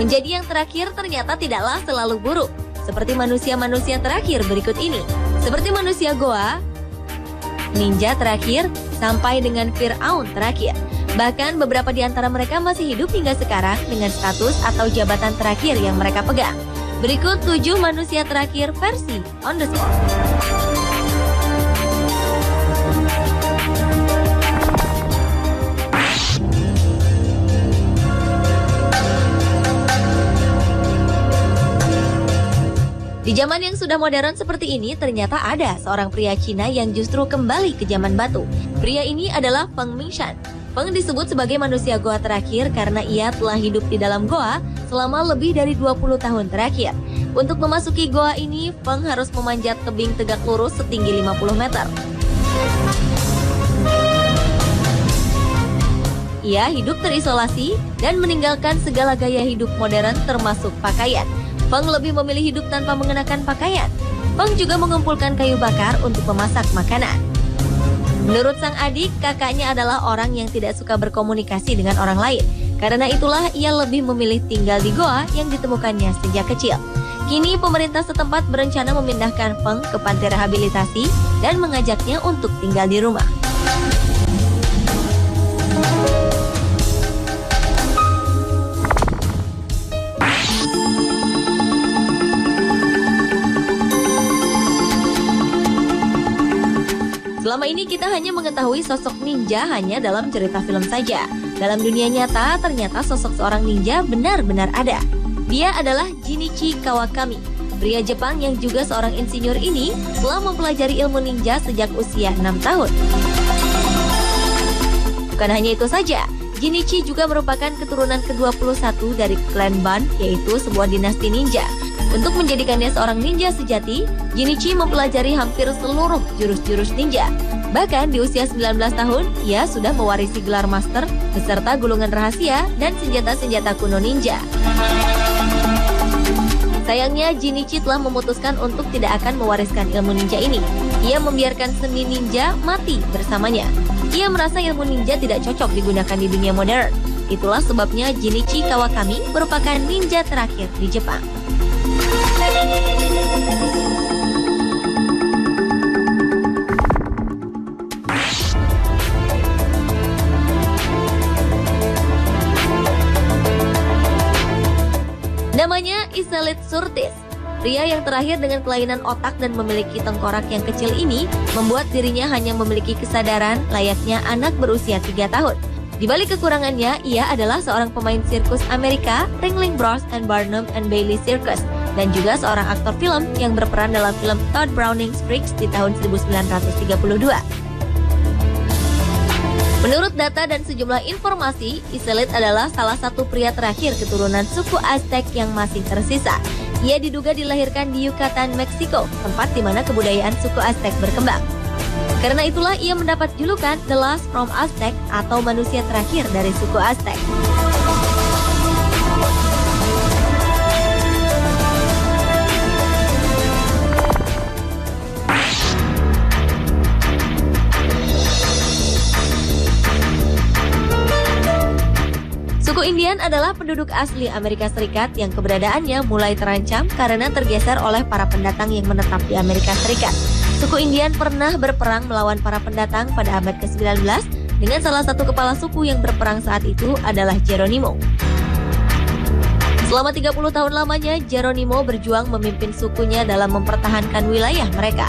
Menjadi yang terakhir ternyata tidaklah selalu buruk, seperti manusia-manusia terakhir berikut ini. Seperti manusia Goa, ninja terakhir, sampai dengan Fir'aun terakhir. Bahkan beberapa di antara mereka masih hidup hingga sekarang dengan status atau jabatan terakhir yang mereka pegang. Berikut 7 manusia terakhir versi On The Spot. Di zaman yang sudah modern seperti ini, ternyata ada seorang pria Cina yang justru kembali ke zaman batu. Pria ini adalah Feng Mingshan. Feng disebut sebagai manusia goa terakhir karena ia telah hidup di dalam goa selama lebih dari 20 tahun terakhir. Untuk memasuki goa ini, Feng harus memanjat tebing tegak lurus setinggi 50 meter. Ia hidup terisolasi dan meninggalkan segala gaya hidup modern termasuk pakaian. Feng lebih memilih hidup tanpa mengenakan pakaian. Feng juga mengumpulkan kayu bakar untuk memasak makanan. Menurut sang adik, kakaknya adalah orang yang tidak suka berkomunikasi dengan orang lain. Karena itulah ia lebih memilih tinggal di goa yang ditemukannya sejak kecil. Kini pemerintah setempat berencana memindahkan Feng ke panti rehabilitasi dan mengajaknya untuk tinggal di rumah. Selama ini kita hanya mengetahui sosok ninja hanya dalam cerita film saja. Dalam dunia nyata, ternyata sosok seorang ninja benar-benar ada. Dia adalah Jinichi Kawakami. Pria Jepang yang juga seorang insinyur ini telah mempelajari ilmu ninja sejak usia 6 tahun. Bukan hanya itu saja, Jinichi juga merupakan keturunan ke-21 dari klan Ban, yaitu sebuah dinasti ninja. Untuk menjadikannya seorang ninja sejati, Jinichi mempelajari hampir seluruh jurus-jurus ninja. Bahkan di usia 19 tahun, ia sudah mewarisi gelar master beserta gulungan rahasia dan senjata-senjata kuno ninja. Sayangnya, Jinichi telah memutuskan untuk tidak akan mewariskan ilmu ninja ini. Ia membiarkan seni ninja mati bersamanya. Ia merasa ilmu ninja tidak cocok digunakan di dunia modern. Itulah sebabnya Jinichi Kawakami merupakan ninja terakhir di Jepang. Namanya Iselit Surtis. Pria yang terakhir dengan kelainan otak dan memiliki tengkorak yang kecil ini membuat dirinya hanya memiliki kesadaran layaknya anak berusia 3 tahun. Di balik kekurangannya, ia adalah seorang pemain sirkus Amerika, Ringling Bros and Barnum and Bailey Circus, dan juga seorang aktor film yang berperan dalam film Todd Browning's Freaks di tahun 1932. Menurut data dan sejumlah informasi, Iselit adalah salah satu pria terakhir keturunan suku Aztec yang masih tersisa. Ia diduga dilahirkan di Yucatan, Meksiko, tempat di mana kebudayaan suku Aztec berkembang. Karena itulah ia mendapat julukan The Last from Aztec atau manusia terakhir dari suku Aztec. Suku Indian adalah penduduk asli Amerika Serikat yang keberadaannya mulai terancam karena tergeser oleh para pendatang yang menetap di Amerika Serikat. Suku Indian pernah berperang melawan para pendatang pada abad ke-19 dengan salah satu kepala suku yang berperang saat itu adalah Geronimo. Selama 30 tahun lamanya, Geronimo berjuang memimpin sukunya dalam mempertahankan wilayah mereka.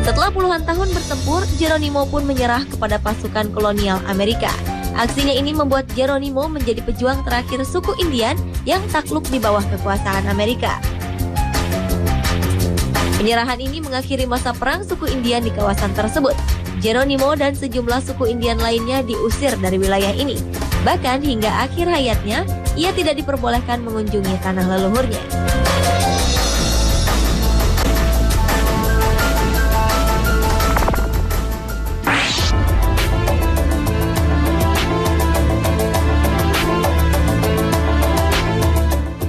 Setelah puluhan tahun bertempur, Geronimo pun menyerah kepada pasukan kolonial Amerika. Aksinya ini membuat Geronimo menjadi pejuang terakhir suku Indian yang takluk di bawah kekuasaan Amerika. Penyerahan ini mengakhiri masa perang suku Indian di kawasan tersebut. Geronimo dan sejumlah suku Indian lainnya diusir dari wilayah ini. Bahkan hingga akhir hayatnya, ia tidak diperbolehkan mengunjungi tanah leluhurnya.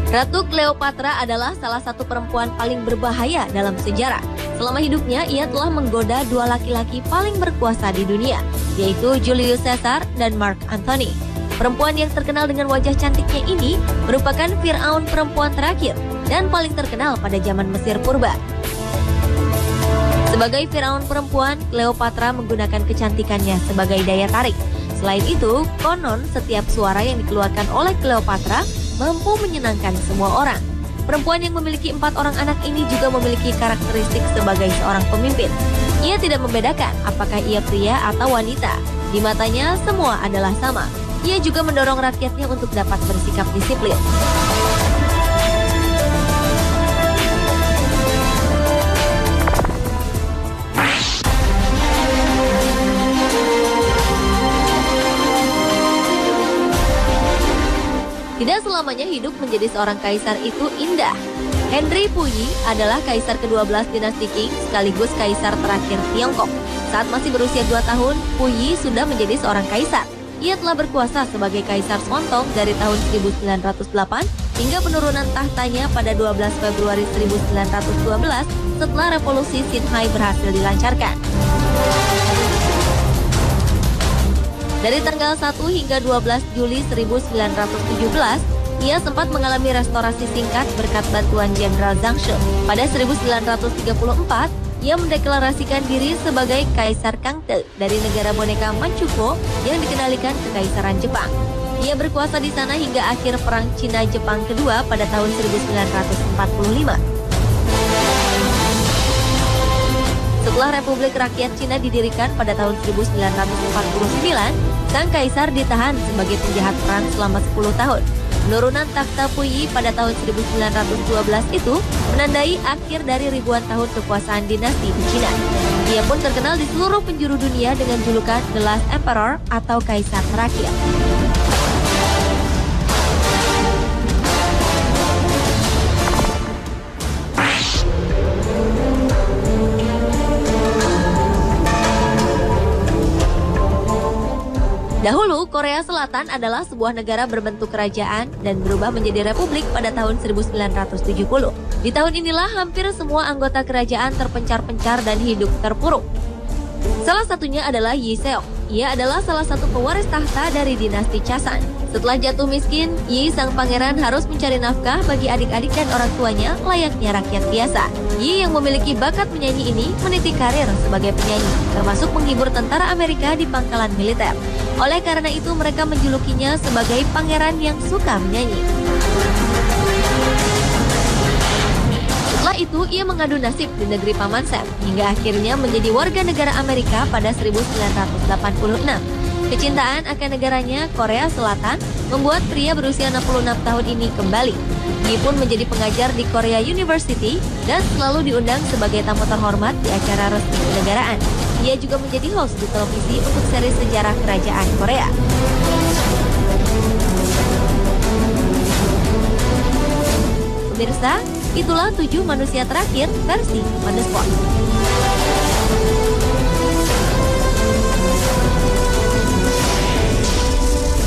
Ratu Cleopatra adalah salah satu perempuan paling berbahaya dalam sejarah. Selama hidupnya, ia telah menggoda dua laki-laki paling berkuasa di dunia, yaitu Julius Caesar dan Mark Antony. Perempuan yang terkenal dengan wajah cantiknya ini merupakan Firaun perempuan terakhir dan paling terkenal pada zaman Mesir purba. Sebagai Firaun perempuan, Cleopatra menggunakan kecantikannya sebagai daya tarik. Selain itu, konon setiap suara yang dikeluarkan oleh Cleopatra mampu menyenangkan semua orang. Perempuan yang memiliki 4 orang anak ini juga memiliki karakteristik sebagai seorang pemimpin. Ia tidak membedakan apakah ia pria atau wanita. Di matanya, semua adalah sama. Ia juga mendorong rakyatnya untuk dapat bersikap disiplin. Tidak selamanya hidup menjadi seorang kaisar itu indah. Henry Puyi adalah kaisar ke-12 dinasti Qing sekaligus kaisar terakhir Tiongkok. Saat masih berusia 2 tahun, Puyi sudah menjadi seorang kaisar. Ia telah berkuasa sebagai kaisar Sontong dari tahun 1908 hingga penurunan tahtanya pada 12 Februari 1912 setelah revolusi Xinhai berhasil dilancarkan. Dari tanggal 1 hingga 12 Juli 1917, ia sempat mengalami restorasi singkat berkat bantuan Jenderal Zhang She. Pada 1934, ia mendeklarasikan diri sebagai Kaisar Kangte dari negara boneka Manchukuo yang dikendalikan Kekaisaran Jepang. Ia berkuasa di sana hingga akhir Perang Cina-Jepang kedua pada tahun 1945. Setelah Republik Rakyat Cina didirikan pada tahun 1949, sang kaisar ditahan sebagai penjahat perang selama 10 tahun. Penurunan takhta Puyi pada tahun 1912 itu menandai akhir dari ribuan tahun kekuasaan dinasti di Cina. Ia pun terkenal di seluruh penjuru dunia dengan julukan The Last Emperor atau Kaisar Terakhir. Dahulu, Korea Selatan adalah sebuah negara berbentuk kerajaan dan berubah menjadi republik pada tahun 1970. Di tahun inilah hampir semua anggota kerajaan terpencar-pencar dan hidup terpuruk. Salah satunya adalah Yi Seong. Ia adalah salah satu pewaris tahta dari dinasti Chasan. Setelah jatuh miskin, Yi sang pangeran harus mencari nafkah bagi adik-adik dan orang tuanya layaknya rakyat biasa. Yi yang memiliki bakat menyanyi ini meniti karir sebagai penyanyi, termasuk menghibur tentara Amerika di pangkalan militer. Oleh karena itu mereka menjulukinya sebagai pangeran yang suka menyanyi. Setelah itu ia mengadu nasib di negeri Paman Sam hingga akhirnya menjadi warga negara Amerika pada 1986. Kecintaan akan negaranya, Korea Selatan, membuat pria berusia 66 tahun ini kembali. Dia pun menjadi pengajar di Korea University dan selalu diundang sebagai tamu terhormat di acara resmi kenegaraan. Ia juga menjadi host di televisi untuk seri sejarah kerajaan Korea. Pemirsa, itulah 7 manusia terakhir versi On The Spot.